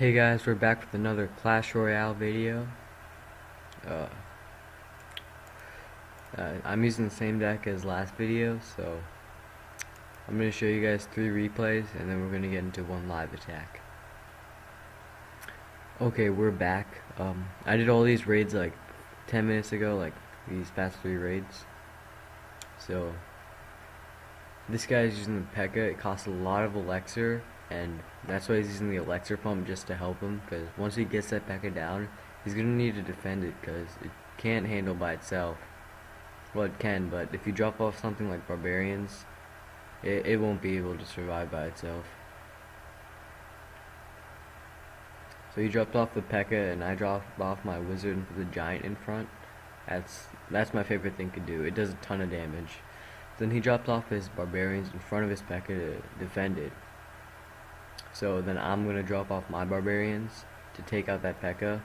Hey guys, we're back with another Clash Royale video. Uh, I'm using the same deck as last video, so I'm going to show you guys 3 replays, and then we're going to get into one live attack. Okay, we're back. I did all these raids like 10 minutes ago, like these past 3 raids. So, this guy's using the P.E.K.K.A. It costs a lot of elixir, and that's why he's using the elixir pump, just to help him, because once he gets that P.E.K.K.A. down, he's going to need to defend it, because it can't handle by itself. Well, it can, but if you drop off something like barbarians, it won't be able to survive by itself. So he dropped off the P.E.K.K.A. and I dropped off my wizard and put the giant in front. That's my favorite thing to do. It does a ton of damage. Then he dropped off his barbarians in front of his P.E.K.K.A. to defend it. So then I'm gonna drop off my barbarians to take out that P.E.K.K.A.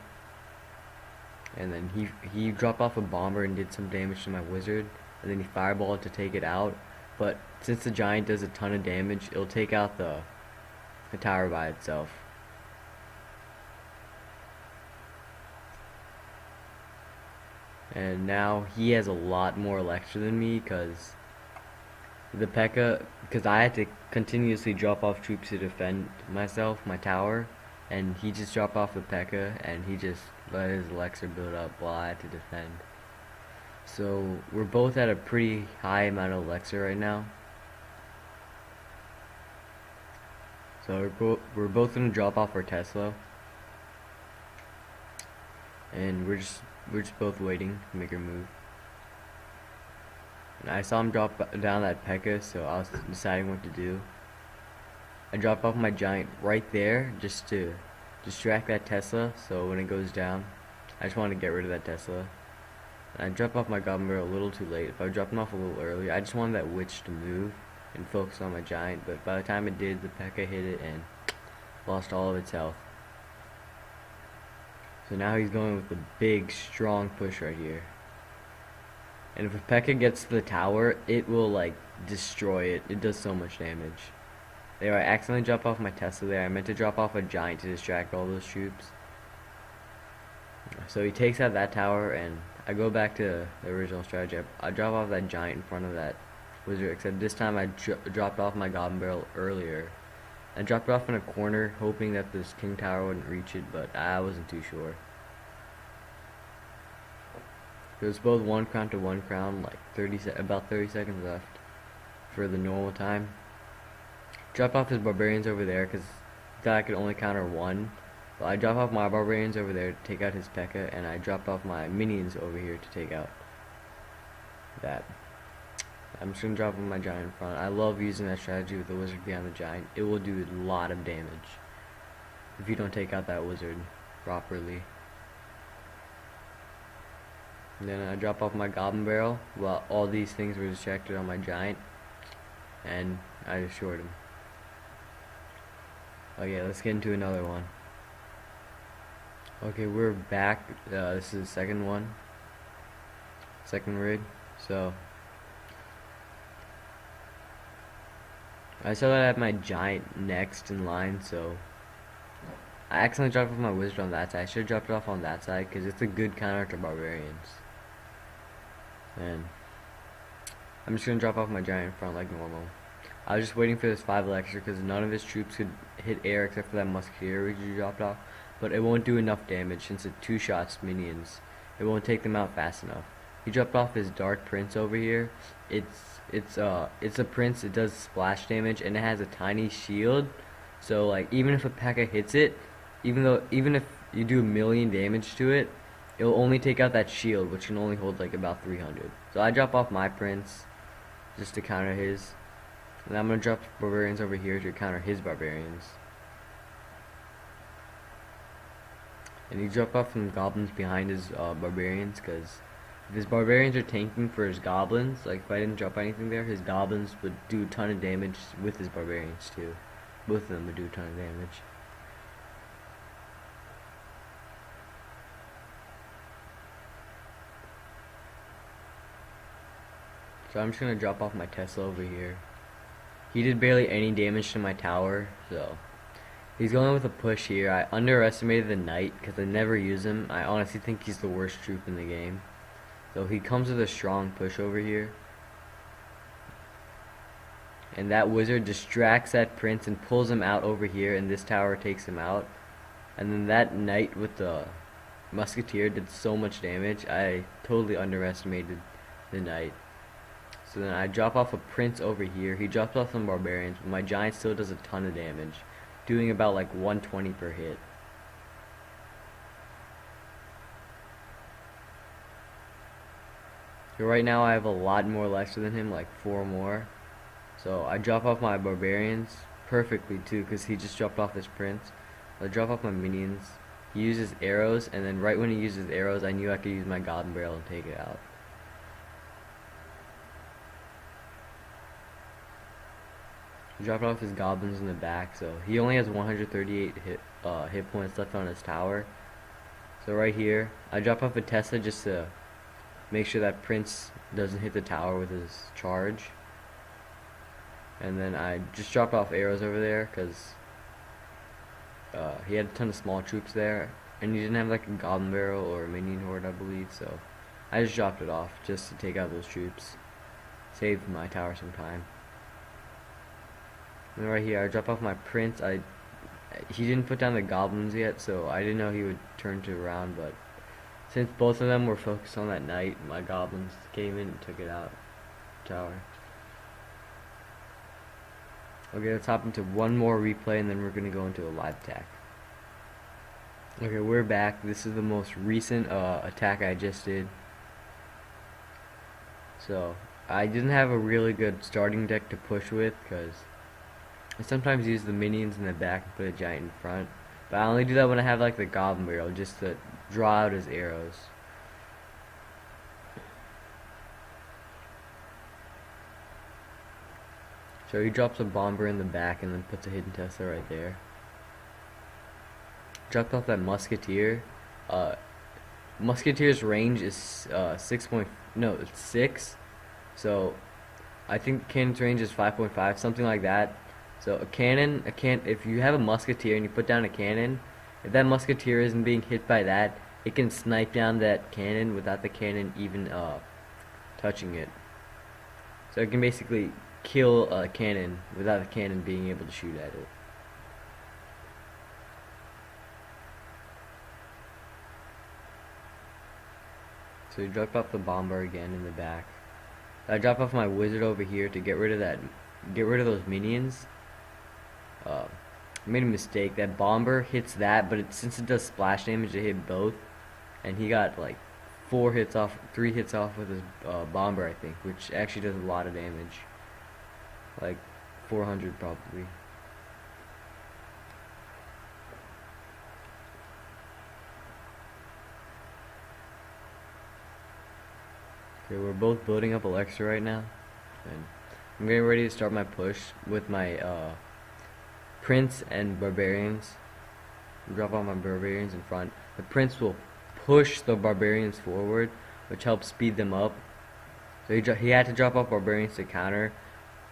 And then he dropped off a bomber and did some damage to my wizard, and then he fireballed to take it out. But since the giant does a ton of damage, it'll take out the tower by itself. And now he has a lot more elixir than me, because the P.E.K.K.A. because I had to continuously drop off troops to defend myself, my tower, and he just dropped off the P.E.K.K.A. and he just let his elixir build up while I had to defend. So we're both at a pretty high amount of elixir right now. So we're both gonna drop off our Tesla, and we're just both waiting to make her move. And I saw him drop down that P.E.K.K.A., so I was deciding what to do. I dropped off my giant right there just to distract that Tesla, so when it goes down, I just want to get rid of that Tesla. And I dropped off my goblin barrel a little too late. If I dropped him off a little earlier, I just wanted that witch to move and focus on my giant, but by the time it did, the P.E.K.K.A. hit it and lost all of its health. So now he's going with the big, strong push right here. And if a P.E.K.K.A. gets to the tower, it will, like, destroy it. It does so much damage. There, I accidentally dropped off my Tesla there. I meant to drop off a giant to distract all those troops. So he takes out that tower, and I go back to the original strategy. I drop off that giant in front of that wizard, except this time I dropped off my goblin barrel earlier. I dropped it off in a corner, hoping that this king tower wouldn't reach it, but I wasn't too sure. It was both 1 crown to 1 crown, like about 30 seconds left for the normal time. Dropped off his barbarians over there because I thought I could only counter 1. But I dropped off my barbarians over there to take out his P.E.K.K.A. and I dropped off my minions over here to take out that. I'm just gonna drop off my giant in front. I love using that strategy with the wizard behind the giant. It will do a lot of damage if you don't take out that wizard properly. And then I drop off my goblin barrel while all these things were distracted on my giant, and I destroyed him. Okay, let's get into another one. Okay, we're back. This is the second one. Second raid. So I saw that I had my giant next in line, so I accidentally dropped off my wizard on that side. I should have dropped it off on that side because it's a good counter to barbarians. And I'm just gonna drop off my giant in front like normal. I was just waiting for this 5 elixir because none of his troops could hit air except for that musketeer which you dropped off. But it won't do enough damage since it 2-shots minions. It won't take them out fast enough. He dropped off his dark prince over here. It's a prince. It does splash damage and it has a tiny shield. So like even if a P.E.K.K.A. hits it, even if you do 1,000,000 damage to it, it'll only take out that shield, which can only hold like about 300. So I drop off my prince just to counter his. And I'm gonna drop barbarians over here to counter his barbarians. And he dropped off some goblins behind his barbarians, because if his barbarians are tanking for his goblins, like if I didn't drop anything there, his goblins would do a ton of damage with his barbarians too. Both of them would do a ton of damage. So I'm just gonna drop off my Tesla over here. He did barely any damage to my tower, so He's going with a push here. I underestimated the knight because I never use him. I honestly think he's the worst troop in the game. So he comes with a strong push over here. And that wizard distracts that prince and pulls him out over here, and this tower takes him out. And then that knight with the musketeer did so much damage. I totally underestimated the knight. So then I drop off a prince over here. He drops off some barbarians, but my giant still does a ton of damage, doing about like 120 per hit. So right now I have a lot more lives than him, like 4 more. So I drop off my barbarians perfectly too, because he just dropped off his prince. I drop off my minions. He uses arrows, and then right when he uses arrows, I knew I could use my goblin barrel and take it out. He dropped off his goblins in the back, so he only has 138 hit points left on his tower. So right here, I drop off a Tesla just to make sure that prince doesn't hit the tower with his charge. And then I just dropped off arrows over there because he had a ton of small troops there, and he didn't have like a goblin barrel or a minion horde, I believe. So I just dropped it off just to take out those troops, save my tower some time. And right here, I drop off my prince. He didn't put down the goblins yet, so I didn't know he would turn to around. But since both of them were focused on that knight, my goblins came in and took it out. Tower. Okay, let's hop into one more replay, and then we're gonna go into a live attack. Okay, we're back. This is the most recent attack I just did. So I didn't have a really good starting deck to push with because I sometimes use the minions in the back and put a giant in front. But I only do that when I have like the goblin barrel, just to draw out his arrows. So he drops a bomber in the back and then puts a hidden Tesla right there. Dropped off that musketeer. Musketeer's range is 6. So I think cannon's range is 5.5, something like that. So a cannon, if you have a musketeer and you put down a cannon, if that musketeer isn't being hit by that, it can snipe down that cannon without the cannon even touching it. So it can basically kill a cannon without the cannon being able to shoot at it. So you drop off the bomber again in the back. I drop off my wizard over here to get rid of those minions. I made a mistake. That bomber hits that, but since it does splash damage, it hit both, and he got like 3 hits off with his bomber, I think, which actually does a lot of damage, like 400 probably. Okay, we're both building up Alexa right now, and I'm getting ready to start my push with my prince and barbarians. Drop all my barbarians in front. The prince will push the barbarians forward, which helps speed them up. So he had to drop off barbarians to counter,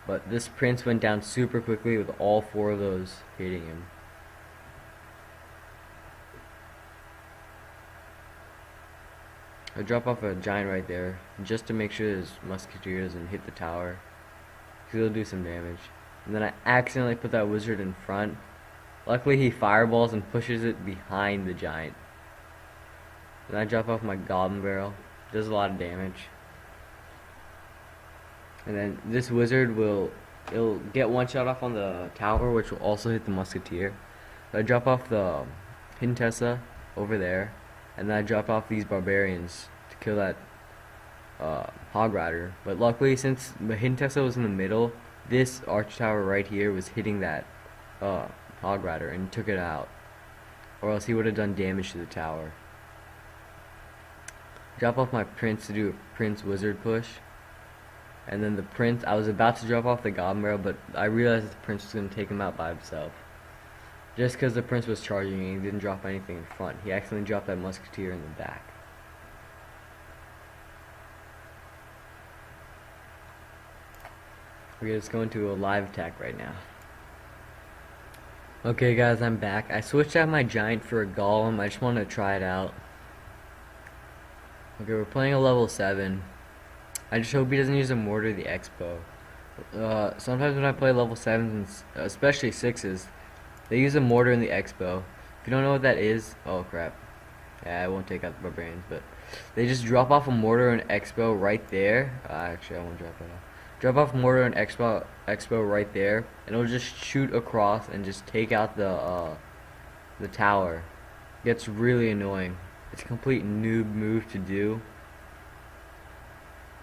but this prince went down super quickly with all 4 of those hitting him. I drop off a giant right there just to make sure his musketeer doesn't hit the tower, because he'll do some damage. And then I accidentally put that wizard in front. Luckily he fireballs and pushes it behind the giant. Then I drop off my goblin barrel. Does a lot of damage. And then this wizard it'll get one shot off on the tower, which will also hit the musketeer. So I drop off the hidden Tesla over there, and then I drop off these barbarians to kill that hog rider. But luckily, since the hidden Tesla was in the middle, this arch tower right here was hitting that hog rider and took it out, or else he would have done damage to the tower. Drop off my prince to do a prince wizard push, and then the prince, I was about to drop off the goblin barrel, but I realized the prince was going to take him out by himself. Just because the prince was charging and he didn't drop anything in front, he accidentally dropped that musketeer in the back. Okay, let's go into a live attack right now. Okay guys, I'm back. I switched out my giant for a golem. I just want to try it out. Okay, we're playing a level 7. I just hope he doesn't use a mortar or the expo. Sometimes when I play level 7s, especially 6s, they use a mortar in the expo. If you don't know what that is, oh crap. Yeah, I won't take out the barbarians, but they just drop off a mortar and expo right there. Actually, I won't drop it off. Drop off mortar and expo right there, and it'll just shoot across and just take out the tower. Gets really annoying. It's a complete noob move to do.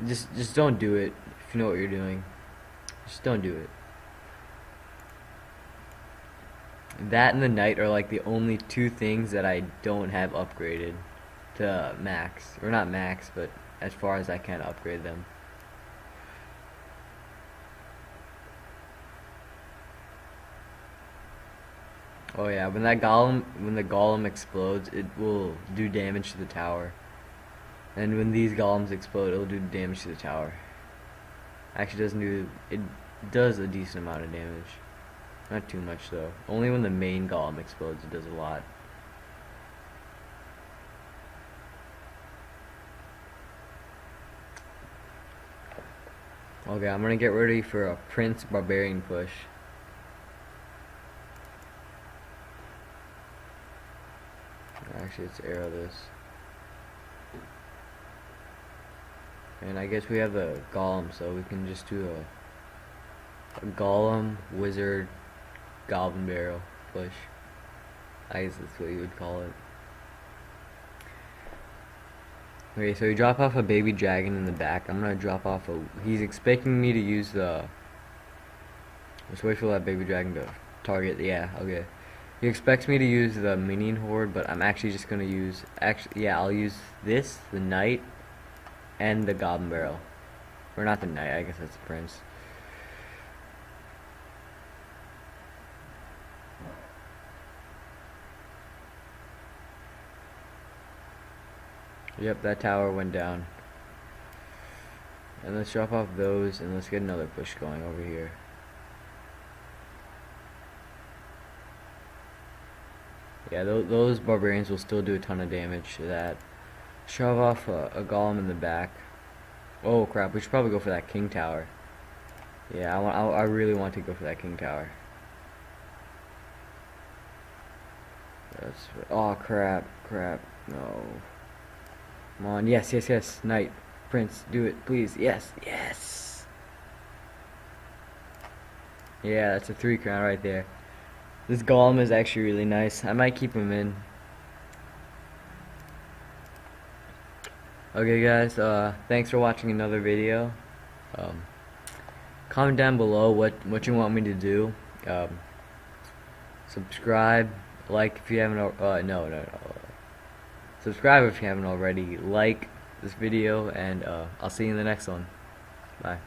Just don't do it if you know what you're doing. Just don't do it. That and the knight are like the only two things that I don't have upgraded to max. Or not max, but as far as I can upgrade them. Oh yeah, when the golem explodes, it will do damage to the tower. And when these golems explode, it'll do damage to the tower. Actually it does a decent amount of damage. Not too much though. Only when the main golem explodes it does a lot. Okay, I'm gonna get ready for a Prince Barbarian push. Actually, let's arrow this. And I guess we have the golem, so we can just do a golem, wizard, goblin barrel push. I guess that's what you would call it. Okay, so you drop off a baby dragon in the back. I'm gonna drop off a. He's expecting me to use the. Let's wait for that baby dragon to target. Yeah, okay. He expects me to use the minion horde, but I'm actually just gonna use. Yeah, I'll use this, the knight, and the goblin barrel. Or not the knight. I guess that's the prince. Yep, that tower went down. And let's drop off those, and let's get another push going over here. Yeah, those barbarians will still do a ton of damage to that. Shove off a golem in the back. Oh crap, we should probably go for that king tower. Yeah, I really want to go for that king tower. Oh crap, no. Come on, yes, knight, prince, do it, please, yes. Yeah, that's a 3 crown right there. This golem is actually really nice. I might keep him in. Okay guys, thanks for watching another video. Comment down below what you want me to do. Subscribe, like if you haven't no. Subscribe if you haven't already. Like this video, and I'll see you in the next one. Bye.